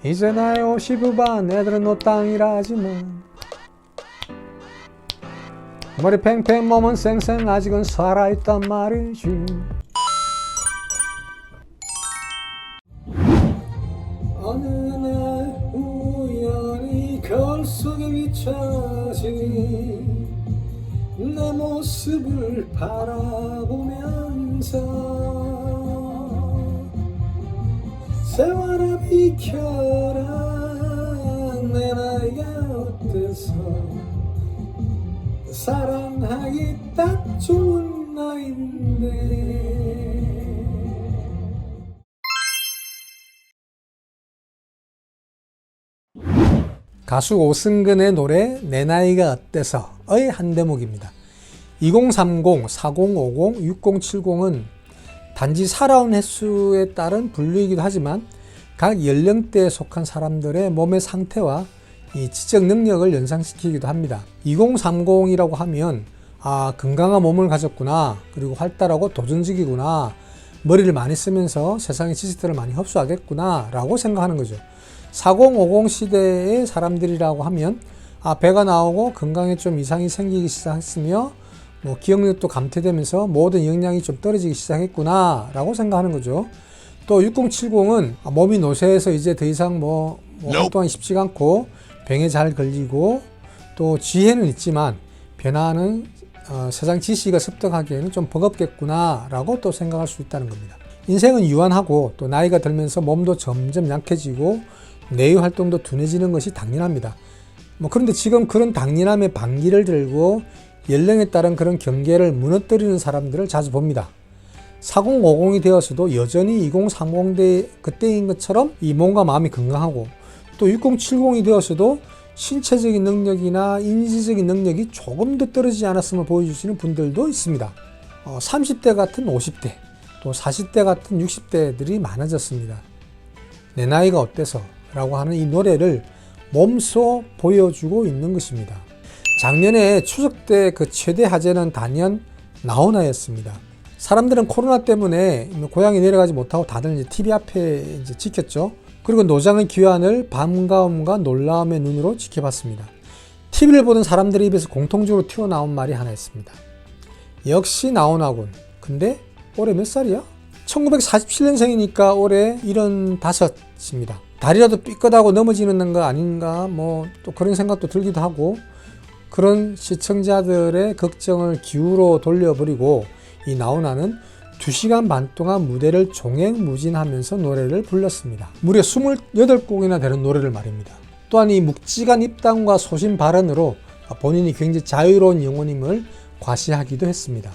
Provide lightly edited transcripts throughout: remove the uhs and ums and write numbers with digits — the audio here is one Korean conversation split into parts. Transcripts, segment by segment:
이제 나의 50후반 애들은 너 땅이라지만 머리 팽팽 몸은 쌩쌩 아직은 살아있단 말이지. 어느 날 우연히 거울 속에 비춰진 내 모습을 바라보면서 세월아 비켜라 내 나이가 어때서 사랑하기 딱 좋은 나이인데. 가수 오승근의 노래 내 나이가 어때서의 한 대목입니다. 2030, 4050, 6070은 단지 살아온 횟수에 따른 분류이기도 하지만 각 연령대에 속한 사람들의 몸의 상태와 이 지적 능력을 연상시키기도 합니다. 2030이라고 하면 건강한 몸을 가졌구나, 그리고 활달하고 도전적이구나, 머리를 많이 쓰면서 세상의 지식들을 많이 흡수하겠구나 라고 생각하는 거죠. 4050 시대의 사람들이라고 하면 배가 나오고 건강에 좀 이상이 생기기 시작했으며 기억력도 감퇴되면서 모든 역량이 좀 떨어지기 시작했구나 라고 생각하는 거죠. 또 6070은 몸이 노쇠해서 이제 더 이상 활동이 쉽지가 않고 병에 잘 걸리고 또 지혜는 있지만 변화하는 세상 지식을 습득하기에는 좀 버겁겠구나 라고 또 생각할 수 있다는 겁니다. 인생은 유한하고 또 나이가 들면서 몸도 점점 약해지고 뇌의 활동도 둔해지는 것이 당연합니다. 그런데 지금 그런 당연함의 반기를 들고 연령에 따른 그런 경계를 무너뜨리는 사람들을 자주 봅니다. 4050이 되어서도 여전히 2030대 그때인 것처럼 이 몸과 마음이 건강하고, 또 6070이 되어서도 신체적인 능력이나 인지적인 능력이 조금 더 떨어지지 않았음을 보여주시는 분들도 있습니다. 30대 같은 50대, 또 40대 같은 60대들이 많아졌습니다. 내 나이가 어때서? 라고 하는 이 노래를 몸소 보여주고 있는 것입니다. 작년에 추석 때 그 최대 화제는 단연 나훈아였습니다. 사람들은 코로나 때문에 고향에 내려가지 못하고 다들 이제 TV 앞에 이제 지켰죠. 그리고 노장의 귀환을 반가움과 놀라움의 눈으로 지켜봤습니다. TV를 보던 사람들의 입에서 공통적으로 튀어나온 말이 하나 있습니다. 역시 나훈아군. 근데 올해 몇 살이야? 1947년생이니까 올해 75입니다. 다리라도 삐끗하고 넘어지는 거 아닌가 또 그런 생각도 들기도 하고, 그런 시청자들의 걱정을 기우로 돌려버리고 이 나훈아는 2시간 반 동안 무대를 종횡무진하면서 노래를 불렀습니다. 무려 28곡이나 되는 노래를 말입니다. 또한 이 묵직한 입담과 소신 발언으로 본인이 굉장히 자유로운 영혼임을 과시하기도 했습니다.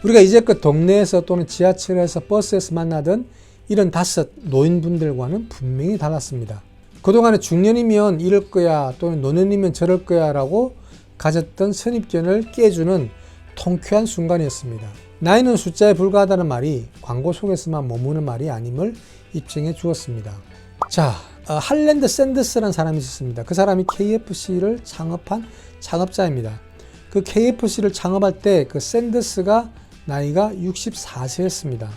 우리가 이제껏 동네에서 또는 지하철에서 버스에서 만나던 75 노인분들과는 분명히 달랐습니다. 그동안에 중년이면 이럴 거야 또는 노년이면 저럴 거야 라고 가졌던 선입견을 깨주는 통쾌한 순간이었습니다. 나이는 숫자에 불과하다는 말이 광고 속에서만 머무는 말이 아님을 입증해 주었습니다. 자, 할랜드 샌더스라는 사람이 있었습니다. 그 사람이 KFC를 창업한 창업자입니다. 그 KFC를 창업할 때 그 샌더스가 나이가 64세였습니다.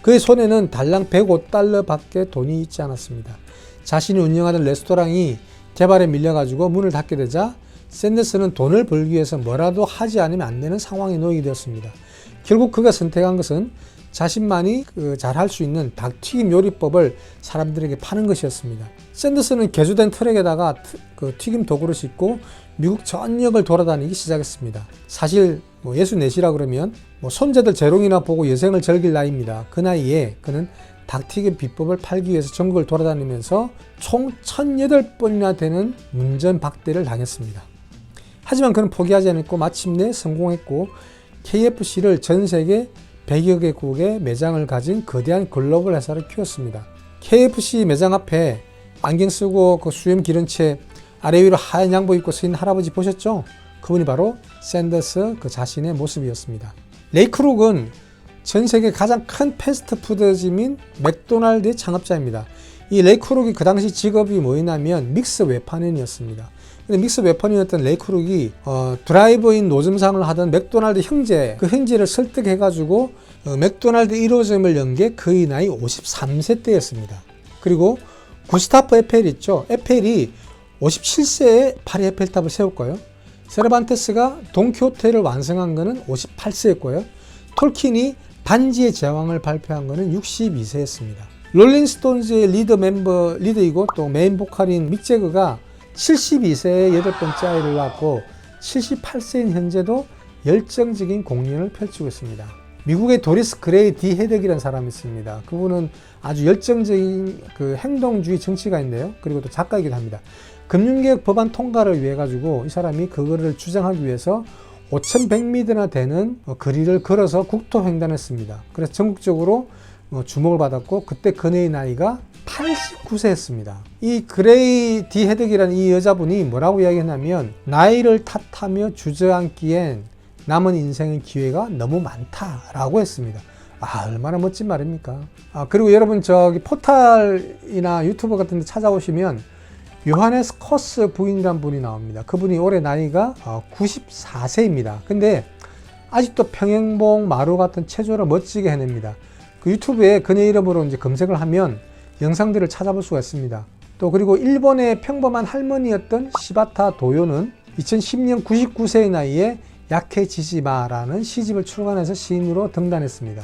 그의 손에는 달랑 105달러 밖에 돈이 있지 않았습니다. 자신이 운영하던 레스토랑이 개발에 밀려가지고 문을 닫게 되자 샌더스는 돈을 벌기 위해서 뭐라도 하지 않으면 안 되는 상황에 놓이게 되었습니다. 결국 그가 선택한 것은 자신만이 잘할 수 있는 닭튀김 요리법을 사람들에게 파는 것이었습니다. 샌더스는 개조된 트럭에다가 그 튀김 도구를 싣고 미국 전역을 돌아다니기 시작했습니다. 사실 64시라 그러면 손자들 재롱이나 보고 여생을 즐길 나이입니다. 그 나이에 그는 닭튀김 비법을 팔기 위해서 전국을 돌아다니면서 총 1008번이나 되는 문전박대를 당했습니다. 하지만 그는 포기하지 않았고 마침내 성공했고 KFC를 전 세계 100여 개국의 매장을 가진 거대한 글로벌 회사를 키웠습니다. KFC 매장 앞에 안경 쓰고 그 수염 기른 채 아래 위로 하얀 양복 입고 서 있는 할아버지 보셨죠? 그분이 바로 샌더스 그 자신의 모습이었습니다. 레이크룩은 전 세계 가장 큰 패스트푸드점인 맥도날드의 창업자입니다. 이 레이크룩이 그 당시 직업이 뭐였냐면 믹스 웨퍼넌이었습니다. 근데 믹스 웨퍼넌이었던 레이크룩이 드라이브인 노점상을 하던 맥도날드 형제, 그 형제를 설득해가지고 맥도날드 1호점을 연 게 그의 나이 53세 때였습니다. 그리고 구스타프 에펠 있죠. 에펠이 57세에 파리 에펠탑을 세웠고요. 세르반테스가 돈키호테를 완성한 거는 58세였고요. 톨킨이 반지의 제왕을 발표한 거는 62세였습니다. 롤링스톤즈의 리더이고 또 메인 보컬인 믹 제거가 72세에 8번째 아이를 낳았고 78세인 현재도 열정적인 공연을 펼치고 있습니다. 미국의 도리스 그레이 디 헤덕이라는 사람이 있습니다. 그분은 아주 열정적인 그 행동주의 정치가인데요. 그리고 또 작가이기도 합니다. 금융개혁 법안 통과를 위해 가지고 이 사람이 그거를 주장하기 위해서 5,100미터나 되는 거리를 걸어서 국토횡단했습니다. 그래서 전국적으로 주목을 받았고 그때 그녀의 나이가 89세였습니다. 이 그레이 디 헤덕이라는 이 여자분이 뭐라고 이야기했냐면 나이를 탓하며 주저앉기엔 남은 인생의 기회가 너무 많다라고 했습니다. 얼마나 멋진 말입니까? 그리고 여러분 저기 포탈이나 유튜브 같은 데 찾아오시면 요하네스 커스 부인이란 분이 나옵니다. 그분이 올해 나이가 94세입니다. 근데 아직도 평행봉 마루 같은 체조를 멋지게 해냅니다. 그 유튜브에 그녀 이름으로 이제 검색을 하면 영상들을 찾아볼 수가 있습니다. 또 그리고 일본의 평범한 할머니였던 시바타 도요는 2010년 99세의 나이에 야케지시마라는 시집을 출간해서 시인으로 등단했습니다.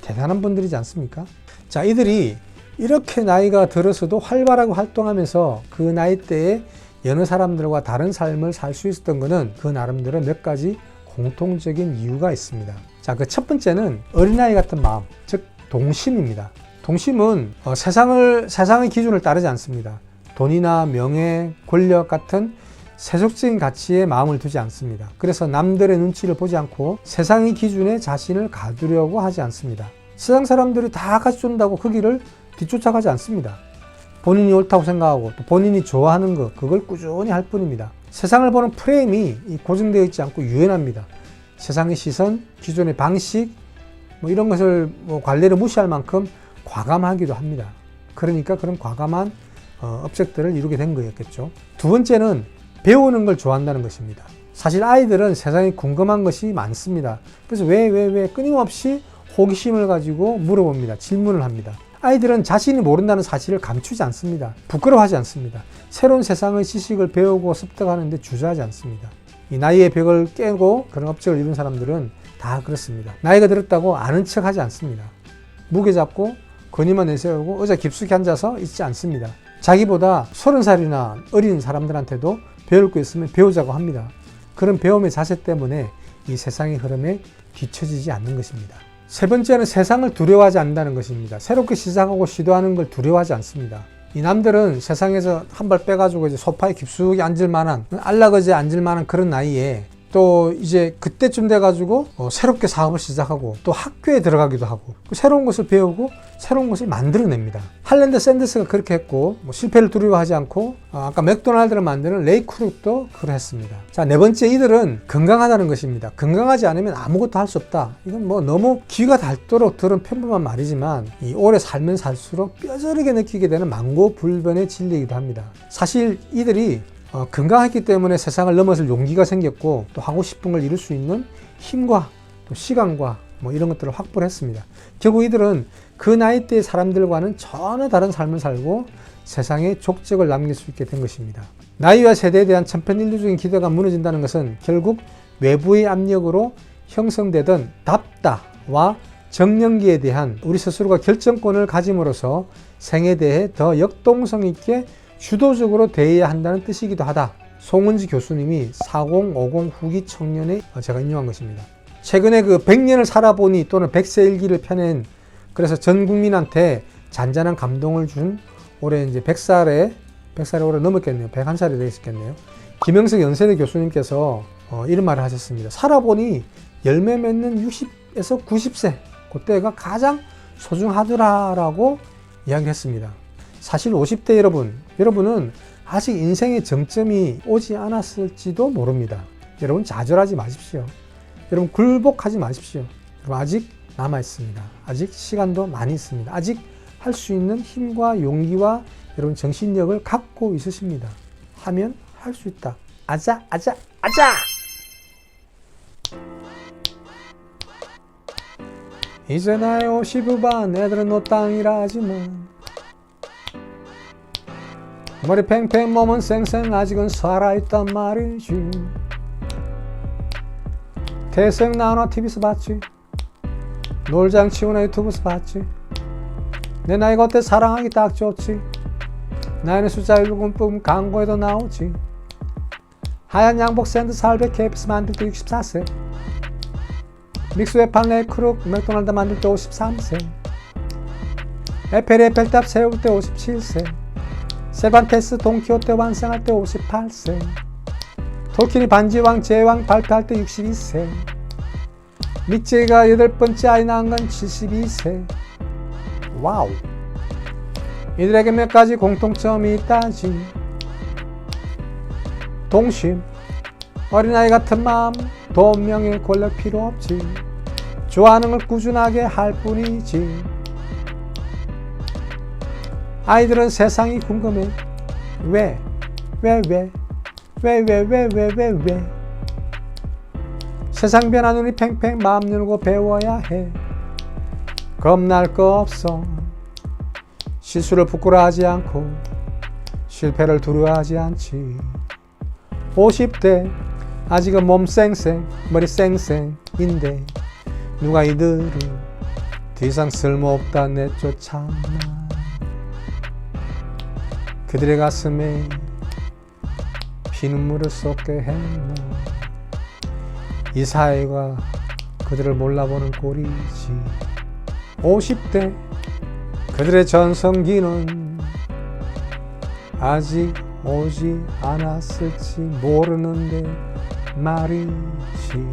대단한 분들이지 않습니까? 자, 이들이 이렇게 나이가 들어서도 활발하게 활동하면서 그 나이대에 여느 사람들과 다른 삶을 살 수 있었던 것은 그 나름대로 몇 가지 공통적인 이유가 있습니다. 자, 그 첫 번째는 어린아이 같은 마음, 즉 동심입니다. 동심은 세상의 기준을 따르지 않습니다. 돈이나 명예, 권력 같은 세속적인 가치에 마음을 두지 않습니다. 그래서 남들의 눈치를 보지 않고 세상의 기준에 자신을 가두려고 하지 않습니다. 세상 사람들이 다 같이 준다고 그 길을 뒤쫓아가지 않습니다. 본인이 옳다고 생각하고 또 본인이 좋아하는 것, 그걸 꾸준히 할 뿐입니다. 세상을 보는 프레임이 고정되어 있지 않고 유연합니다. 세상의 시선, 기존의 방식, 이런 것을 관례를 무시할 만큼 과감하기도 합니다. 그러니까 그런 과감한 업적들을 이루게 된 거였겠죠. 두 번째는 배우는 걸 좋아한다는 것입니다. 사실 아이들은 세상에 궁금한 것이 많습니다. 그래서 왜 끊임없이 호기심을 가지고 물어봅니다. 질문을 합니다. 아이들은 자신이 모른다는 사실을 감추지 않습니다. 부끄러워하지 않습니다. 새로운 세상의 지식을 배우고 습득하는 데 주저하지 않습니다. 이 나이의 벽을 깨고 그런 업적을 이룬 사람들은 다 그렇습니다. 나이가 들었다고 아는 척 하지 않습니다. 무게 잡고 건의만 내세우고 의자 깊숙이 앉아서 있지 않습니다. 자기보다 30살이나 어린 사람들한테도 배울 거 있으면 배우자고 합니다. 그런 배움의 자세 때문에 이 세상의 흐름에 뒤처지지 않는 것입니다. 세 번째는 세상을 두려워하지 않는다는 것입니다. 새롭게 시작하고 시도하는 걸 두려워하지 않습니다. 이 남들은 세상에서 한 발 빼가지고 이제 소파에 깊숙이 앉을 만한, 안락어지에 앉을 만한 그런 나이에 또 이제 그때쯤 돼가지고 새롭게 사업을 시작하고 또 학교에 들어가기도 하고 새로운 것을 배우고 새로운 것을 만들어냅니다. 할랜드 샌더스가 그렇게 했고 실패를 두려워하지 않고 아까 맥도날드를 만드는 레이 크룩도 그랬습니다. 자, 네 번째, 이들은 건강하다는 것입니다. 건강하지 않으면 아무것도 할 수 없다. 이건 너무 귀가 닳도록 들은 평범한 말이지만 이 오래 살면 살수록 뼈저리게 느끼게 되는 만고불변의 진리이기도 합니다. 사실 이들이 건강했기 때문에 세상을 넘어설 용기가 생겼고 또 하고 싶은 걸 이룰 수 있는 힘과 또 시간과 이런 것들을 확보를 했습니다. 결국 이들은 그 나이대의 사람들과는 전혀 다른 삶을 살고 세상에 족적을 남길 수 있게 된 것입니다. 나이와 세대에 대한 천편일률적인 기대가 무너진다는 것은 결국 외부의 압력으로 형성되던 답다와 정년기에 대한 우리 스스로가 결정권을 가짐으로써 생에 대해 더 역동성 있게 주도적으로 대해야 한다는 뜻이기도 하다. 송은지 교수님이 4050 후기 청년에 제가 인용한 것입니다. 최근에 그 100년을 살아보니 또는 100세 일기를 펴낸, 그래서 전 국민한테 잔잔한 감동을 준 올해 이제 100살에 올해 넘었겠네요. 101살이 되겠겠네요. 김영석 연세대 교수님께서 이런 말을 하셨습니다. 살아보니 열매 맺는 60에서 90세 그때가 가장 소중하더라라고 이야기했습니다. 사실 50대 여러분은 아직 인생의 정점이 오지 않았을지도 모릅니다. 여러분 좌절하지 마십시오. 여러분 굴복하지 마십시오. 여러분 아직 남아 있습니다. 아직 시간도 많이 있습니다. 아직 할 수 있는 힘과 용기와 여러분 정신력을 갖고 있으십니다. 하면 할 수 있다. 아자. 이제 나의 50반 애들은 노땅이라 하지만 머리 팽팽 몸은 쌩쌩 아직은 살아있단 말이지. 태생 나오나 TV에서 봤지. 놀장 치우나 유튜브에서 봤지. 내 나이가 어때 사랑하기 딱 좋지. 나이는 숫자 1분 광고에도 나오지. 하얀 양복 샌드 살백 KFC 만들 때 64세. 믹스웨판 레크룩 맥도날드 만들 때 53세. 에펠탑 세울 때 57세. 세반테스 돈키호테 완성할 때 58세. 톨킨이 반지왕 제왕 발표할 때 62세. 미제가 8번째 아이 낳은 건 72세. 와우. 이들에게 몇 가지 공통점이 있다지. 동심, 어린아이 같은 마음, 돈, 명예, 권력 필요 없지. 좋아하는 걸 꾸준하게 할 뿐이지. 아이들은 세상이 궁금해. 왜? 세상 변한 우리 팽팽 마음 열고 배워야 해. 겁날 거 없어. 실수를 부끄러워하지 않고 실패를 두려워하지 않지. 50대 아직은 몸 쌩쌩 머리 쌩쌩인데 누가 이들을 더 이상 쓸모없다 내쫓았나. 그들의 가슴에 피눈물을 쏟게 했나. 이 사회가 그들을 몰라보는 꼴이지. 50대 그들의 전성기는 아직 오지 않았을지 모르는데 말이지.